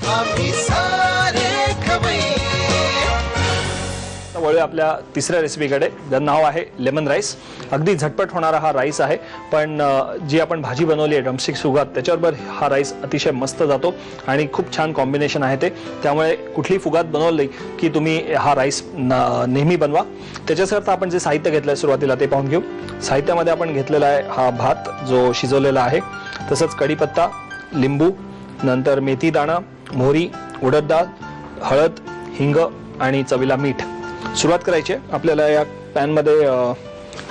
आम्ही सारे खवय्ये. वळूया आपल्या तिसऱ्या रेसिपीकडे, ज्याचं नाव आहे लेमन राईस. अगदी झटपट होणारा हा राईस आहे, पण जी आपण भाजी बनवली आहे ड्रमस्टिक सुगात, त्याच्याबरोबर हा राईस अतिशय मस्त जातो आणि खूप छान कॉम्बिनेशन आहे ते. त्यामुळे कुठली फुगात बनवली की तुम्ही हा राईस नेहमी बनवा. त्याच्यासाठी आपण जे साहित्य घेतलं आहे सुरुवातीला ते पाहून घेऊ. साहित्यामध्ये आपण घेतलेला आहे हा भात जो शिजवलेला आहे, तसंच कढीपत्ता, लिंबू, नंतर मेथी दाणा, मोहरी, उडद डाळ, हळद, हिंग आणि चवीला मीठ. सुरुवात करायची आहे. आपल्याला या पॅनमध्ये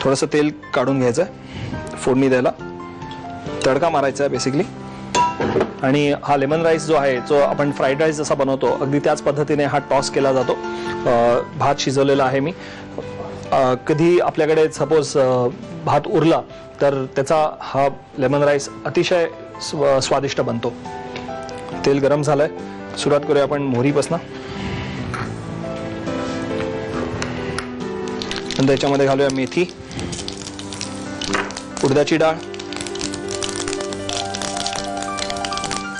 थोडंसं तेल काढून घ्यायचं आहे, फोडणी द्यायला, तडका मारायचा आहे बेसिकली. आणि हा लेमन राईस जो आहे, जो आपण फ्राईड राईस जसा बनवतो अगदी त्याच पद्धतीने हा टॉस केला जातो. भात शिजवलेला आहे मी. कधी आपल्याकडे सपोज भात उरला तर त्याचा हा लेमन राईस अतिशय स्वादिष्ट बनतो. तेल गरम झालंय, सुरुवात करूया आपण मोहरीपासून. नंतर याच्यामध्ये घालूया मेथी, उडदाची डाळ.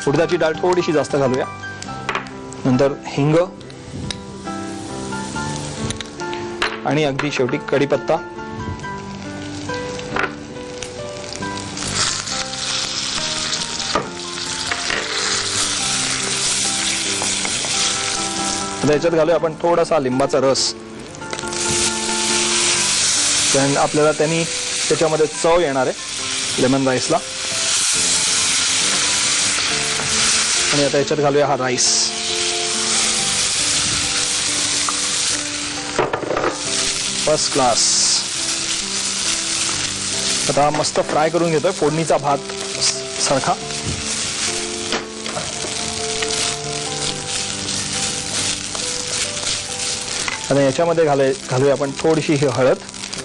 उडदाची डाळ थोडीशी जास्त घालूया. नंतर हिंग आणि अगदी शेवटी कढीपत्ता. याच्यात घालूया आपण थोडासा लिंबाचा रस. आपल्याला त्यांनी त्याच्यामध्ये चव येणार आहे लेमन राईसला. आणि आता याच्यात घालूया हा राईस. First class. आता मस्त फ्राय करून घेतोय फोडणीचा भात सारखा. आणि याच्यामध्ये घालूया आपण थोडीशी ही हळद.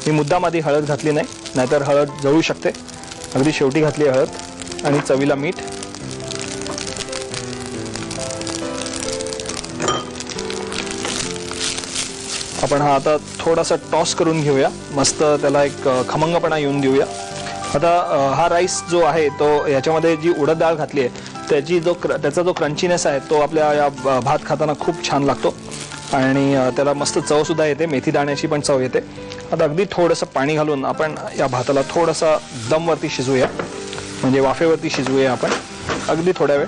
मी मुद्दाम आधी हळद घातली नाही, नाहीतर हळद जळू शकते. अगदी शेवटी घातली हळद. आणि चवीला मीठ. आपण हा आता थोडासा टॉस करून घेऊया, मस्त त्याला एक खमंगपणा येऊन देऊया. आता हा राईस जो आहे तो याच्यामध्ये जी उडद डाळ घातली आहे त्याचा जो क्रंचीनेस आहे तो आपल्या या भात खाताना खूप छान लागतो आणि त्याला मस्त चव सुद्धा येते. मेथी दाण्याची पण चव येते. आता अगदी थोडंसं पाणी घालून आपण या भाताला थोडासा दमवरती शिजवूया, म्हणजे वाफेवरती शिजवूया आपण अगदी थोड्या वेळ.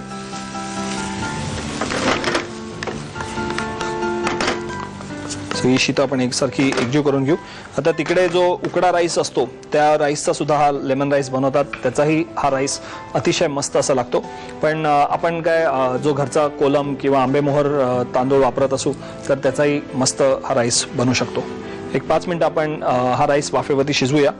ही शीत आपण एकसारखी एकजीव करून घेऊ. आता तिकडे जो उकडा राईस असतो त्या राईसचा सुद्धा हा लेमन राईस बनवतात, त्याचाही हा राईस अतिशय मस्त असा लागतो. पण आपण काय जो घरचा कोलम किंवा आंबेमोहर तांदूळ वापरत असू तर त्याचाही मस्त हा राईस बनू शकतो. एक 5 मिनिटं आपण हा राईस वाफेवरती शिजवूया.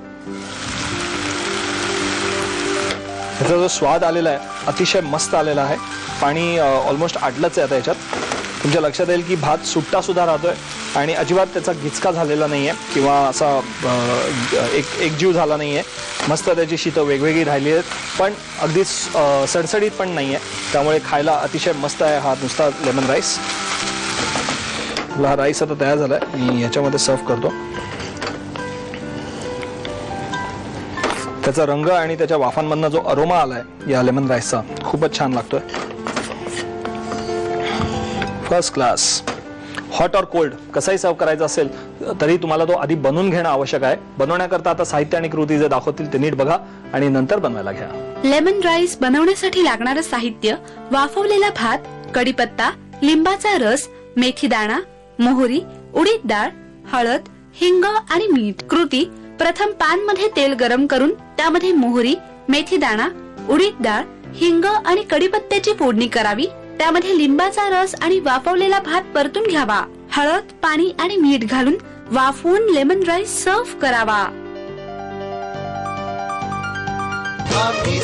त्याचा जो स्वाद आलेला आहे अतिशय मस्त आलेला आहे. पाणी ऑलमोस्ट आटलंच आहे आता याच्यात. तुमच्या लक्षात येईल की भात सुट्टा सुद्धा राहतोय आणि अजिबात त्याचा गिचका झालेला नाही आहे किंवा असा एकजीव झाला नाही आहे. मस्त त्याची शीतं वेगवेगळी राहिली आहेत, पण अगदी सडसडीत पण नाही आहे. त्यामुळे खायला अतिशय मस्त आहे हा नुसता लेमन राईस. हा राईस आता तयार झाला आहे. मी याच्यामध्ये सर्व करतो. त्याचा रंग आणि त्याच्या वाफांमधनं जो अरोमा आला आहे या लेमन राईसचा खूपच छान लागतोय. First class. हॉट और कोल्ड कसाही सर्व करायचा असेल तरी तुम्हाला तो आधी बनवून घेणं आवश्यक आहे. बनवण्याकरता आता साहित्य आणि कृती जे दाखवतील ते नीट बघा आणि नंतर बनवायला घ्या. लेमन राईस बनवण्यासाठी लागणारं साहित्य: वाफवलेला भात, कढीपत्ता, लिंबाचा रस, मेथी दाणा, मोहरी, उडीद डाळ, हळद, हिंग आणि मीठ. कृती: प्रथम पॅन मध्ये तेल गरम करून त्यामध्ये मोहरी, मेथी दाणा, उडीद डाळ, हिंग आणि कढीपत्त्याची फोडणी करावी. त्यामध्ये लिंबाचा रस आणि वाफवलेला भात परतून घ्यावा. हळद, पाणी आणि मीठ घालून वाफवून लेमन राईस सर्व्ह करावा. आम्ही